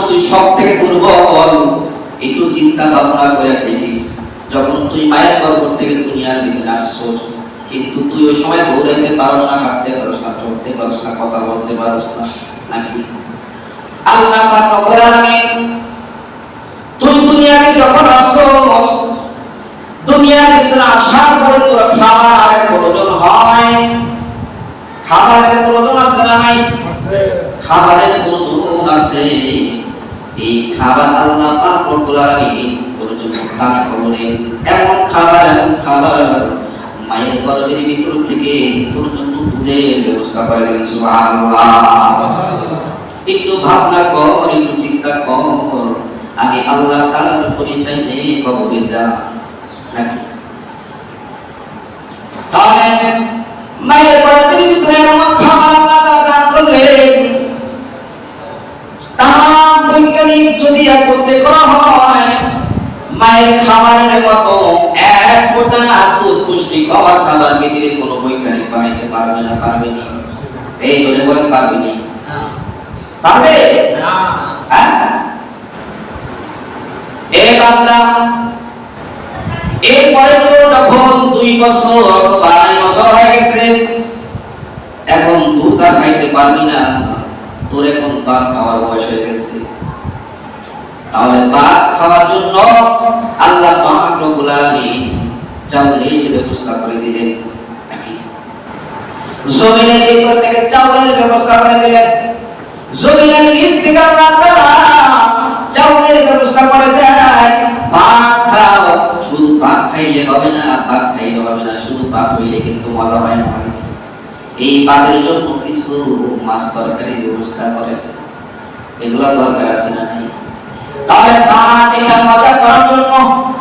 তুই সব থেকে দুর্বল, একটু চিন্তা ভাবনা করে দেখিস। যখন তুই মায়ের গর্ভ থেকে দুনিয়ার ভিতরে আসছস, কিন্তু তুই ওই সময় দৌড়াইতে পারস না, হাঁটতে পারস না, চলতে পারস না, কথা বলতে পারস না, নাকি? আল্লাহ পাক রব্বুল আলামিন তুই দুনিয়াতে যখন আসছস, দুনিয়ার ভিতরে আসার পরে তোর খাবারের প্রয়োজন হয়। খাবারের প্রয়োজন আছে না নাই? আছে। খাবারের প্রয়োজন আছে। এই খাবার আল্লাহ পাক রব্বুল আলামিন তোর জন্য দান করেন। এমন খাবার মায়ের গর্ভের ভিতর থেকে তোর জন্য দুধের ব্যবস্থা করে দেন। সুবহানাল্লাহ। একটু ভাবনা কর, একটু চিন্তা কর, আমি আল্লাহ তাআলার পরিচয় নিয়ে কবরে যা, নাকি? তাহলে মায়ের গর্ভের ভিতরে এমন খাবার আল্লাহ তাআলা দান করলেন, তামাম বৈজ্ঞানিক যদি একত্রে করা হয়, মায়ের খাবারের মতো এক ফোঁটা পুষ্টিকর খাবার পৃথিবীর কোনো বৈজ্ঞানিক বানাইতে পারবে না। পারবে না? এই জন্য বলেন, পারবে না? পারবে না। এই বান্দা এরপরে তো যখন 2 বছর অথবা 2 বছর হয়ে গেছে, এখন দুধ আর খাইতে পারবি না, তোর এখন ভাত খাওয়ার বয়স হয়ে গেছে। তাহলে ভাত খাওয়ার জন্য আল্লাহ পাক রব্বুল আলামিন চাউলের ব্যবস্থা করে দিলেন, নাকি? জমিনের ভিতর থেকে চাউলের ব্যবস্থা করে দিলেন। জমিনের নিচ থেকে আল্লাহ তাআলা চাউলের ব্যবস্থা করে দেয়। ভাত খাও, শুধু ভাত খাইলে হবে না, ভাত খাইলে হবে না, শুধু ভাত হইলে কিন্তু মজা হয় না। এই ভাতের জন্য কিছু মাছ তরকারির ব্যবস্থা করেছে। এগুলো দরকার আছে না? তাহলে ভাত এটা মজা করার জন্য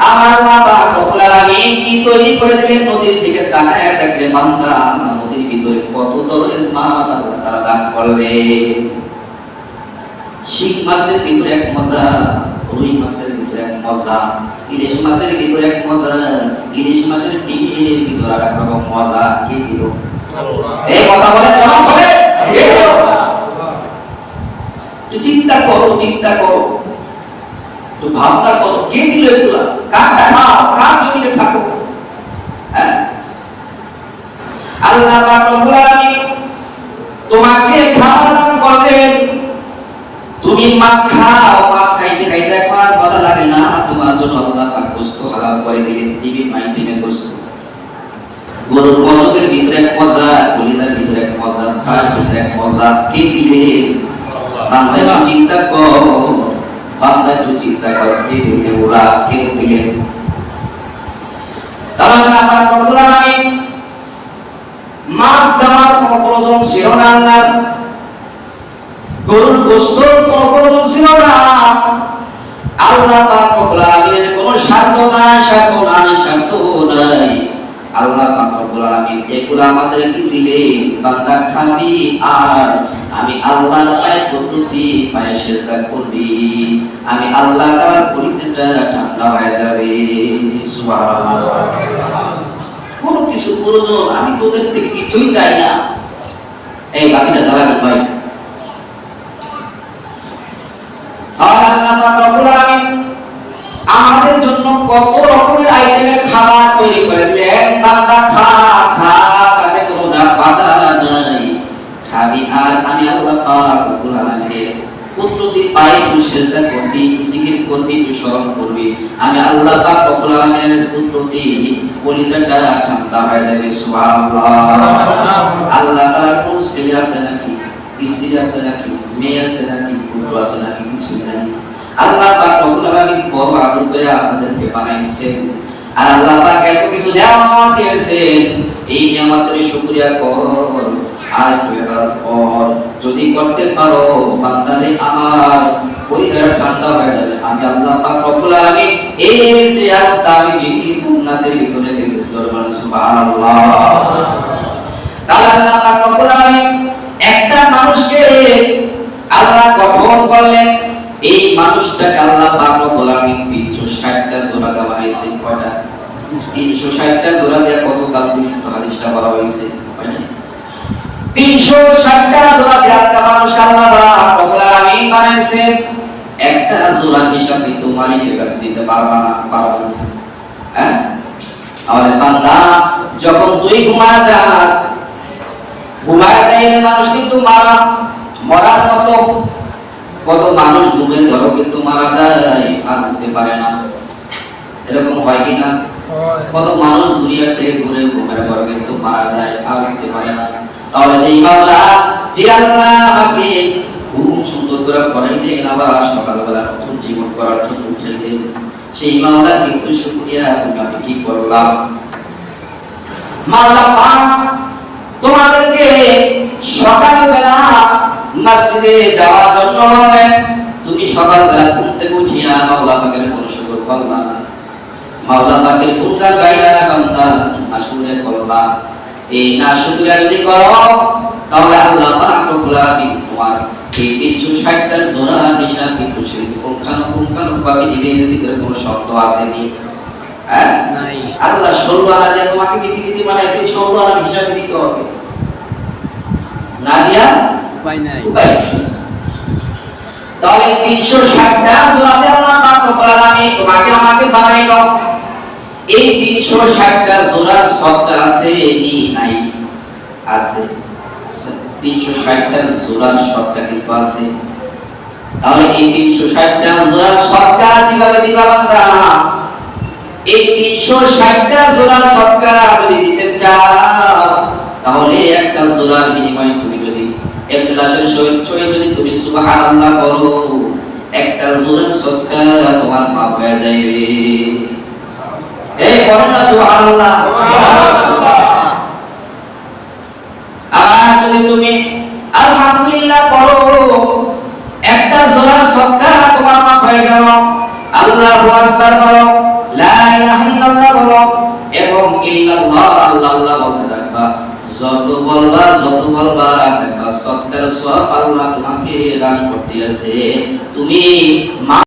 আমার আল্লাহ পাক রব্বুল আলামিন কি তৈরি করে দিলেন? নদীর দিকে তাকায় দেখলে বান্দা নদীর ভিতরে কত ধরনের মাছ আল্লাহ তাআলা দান করলেন। শিং মাছের ভিতরে এক মজা, রুই মাছের ভিতরে এক মজা, ইলিশ মাছের ভিতরে এক মজা, ইলিশ মাছের ডিমের ভিতরে আর এক রকম মজা। কে দিল? এই কথা বলে জবাব করে কে দিল? তুই চিন্তা করো, চিন্তা করো, তো ভাবনা করো, কে দিল এগুলা? কার টাকা, কার জমিতে থাকো? আল্লাহ পাক রব্বুল আলামিন তোমাকে খাবার দান করলেন। তুমি মাছ খাও, মাছ খাইতে খাইতে এখন আর ভালো লাগে না, তোমার জন্য আল্লাহ পাক গোশত হালাল করে দিলেন। টিভি মাইন্ডিনের গোশত, গরুর মজকের ভিতরে এক মজা, কলিজার ভিতরে এক মজা, তার ভিতরে এক মজা। কে দিলেন? বান্দা চিন্তা কর, বান্দা একটু চিন্তা কর, কে দিলেন? ওরা কে দিলেন? তাহলে আল্লাহ রব্বুল আলামিন মাছ দেওয়ার কোনো প্রয়োজন ছিল না, আল্লাহ গরুর গোশতের কোনো প্রয়োজন ছিল না। আল্লাহ পাক রব্বুল আলামিনের কোনো স্বার্থ নাই, স্বার্থ নাই, স্বার্থ নাই। আল্লাহ পাক রব্বুল আলামিন এগুলো আমাদেরকে দিলেন, বান্দা খাবি আর আমি আল্লাহর পায়ে প্রতি পায়ে সিজদা করবি, আমি আল্লাহ তাআলার পরিচিতটা ঠান্ডা হয়ে যাবে। সুবহানাল্লাহ। কোনো কিছু প্রয়োজন আমি তোদের থেকে কিছুই চাই না। এই বাকিটা জ্বালানি ভাই। আল্লাহ পাক রব্বুল আলামিন আমাদের জন্য কত রকমের আইটেমের খাবার তৈরি করে দিলেন। বান্দা খা খা, তাতে কোনো বাধা নাই, খাবি আর আমি আল্লাহ পাক রব্বুল আলামিনের কুদরতি পায়ে সিজদা করবি, জিকির করবি, স্মরণ করবি, আমি আল্লাহ পাক রব্বুল আলামিনের কুদরতি কলিজাটা ঠান্ডা হয়ে যাবে। সুবহানাল্লাহ। আল্লাহ তাআলার কোন ছেলে আছে নাকি, স্ত্রী আছে নাকি, মেয়ে আছে নাকি, পুত্র আছে নাকি? কিছু নাই। আল্লাহ পাক রব্বুল আলামিন বড় আদর করে আমাদেরকে বানাইছেন, আর আল্লাহ পাক এত কিছু নিয়ামত দিয়েছেন। এই নিয়ামতের শুকরিয়া কর, আর ইবাদত কর। যদি করতে পারো বান্দারে আমার পরিবার ঠান্ডা হয়ে যাবে। আমি আল্লাহ পাক রব্বুল আলামিন এর যে আর দামি জিনিস জান্নাতের ভিতরে রেখেছে। সুবহানাল্লাহ। তাহলে আল্লাহ পাক রব্বুল আলামিন একটা মানুষকে আল্লাহ গঠন করলেন। এই মানুষটাকে আল্লাহ পাক রব্বুল আলামিন 360টা জোড়া দেওয়া হয়েছে। কয়টা? 360টা জোড়া দেয়া কত দাম? হাদিসটা বলা হয়েছে 360টা জোড়া দেয়া একটা মানুষ আল্লাহ পাক রব্বুল আলামিন বানাইছেন। একটা জোড়া হিসাব কিন্তু মালিকের কাছে দিতে পারবা না, পারবা না। হ্যাঁ, তাহলে বান্দা যখন তুই ঘুমায় যাস, ঘুমায় যাইলে মানুষ কিন্তু মরার মতো, কত মানুষ ঘুমের ঘরও কিন্তু মারা যায়, আর উঠতে পারে না। এরকম হয় কি না? কত মানুষ দুনিয়া থেকে ঘুরে ঘুমের ঘরে কিন্তু মারা যায়, আর উঠতে পারে না। তাহলে যে মাওলা, যে আল্লাহ আমাকে ঘুম সুন্দর করে করাইলেন, আবার সকালবেলা নতুন জীবন করার জন্য উঠাইলেন, সেই মাওলার কিন্তু শুকরিয়া তুমি আমি কি করলাম। মাওলা পাক তোমাদেরকে সকালবেলা মসজিদে যাওয়ার জন্য বললেন, তুমি সকালবেলা ঘুম থেকে উঠিয়া মাওলা পাকের কোনো শুকর করলা না, মাওলা পাকের গুণগান গাইলা না, বান্দা নাশুকরে করলা। এই নাশুকরিয়া যদি করো তাহলে আল্লাহ পাক রব্বুল আলামিন তোমার এই 360টা জোড়া হিসাব কিন্তু সেই পুঙ্খানুপুঙ্খানুভাবে দিবেন। ভিতরে কোনো শব্দ আসেনি, হ্যাঁ নাই। আল্লাহ 16 আনা দিয়ে তোমাকে পৃথিবীতে বানাইছে, 16 আনা হিসাবে দিতে হবে, না দিয়া উপায় নাই। তাহলে 360টা জোড়াতে আল্লাহ পাক রব্বুল আলামিন তোমাকে আমাকে বানাইলো। এই 360টা জোড়ার সত্তা আছে নি নাই? আছে। 360টা জোড়ার সত্তা কিন্তু আছে। তাহলে এই 360টা জোড়ার সত্তা কিভাবে দিবা বান্দা? এই 360টা জোড়ার সত্তা যদি দিতে চাও, তাহলে একটা জোড়ার বিনিময়ে তুমি যদি ইখলাসের সহিত যদি তুমি সুবহানাল্লাহ বলো, একটা জোড়ার সত্তা তোমার মাপ হয়ে যাবে। এই বলেন না সুবহানাল্লাহ। আর যদি তুমি আলহামদুলিল্লাহ পড়ো, একটা জোড়ার সদকা তোমার মাফ হয়ে গেল। আল্লাহু আকবার বলো, লা ইলাহা ইল্লাল্লাহ বলো, এবং ইল্লাল্লাহ আল্লাহ আল্লাহ বলতে থাকবা। যত বলবা দেখবা সদকার সওয়াব আল্লাহ তোমাকে দান করতে আছে। তুমি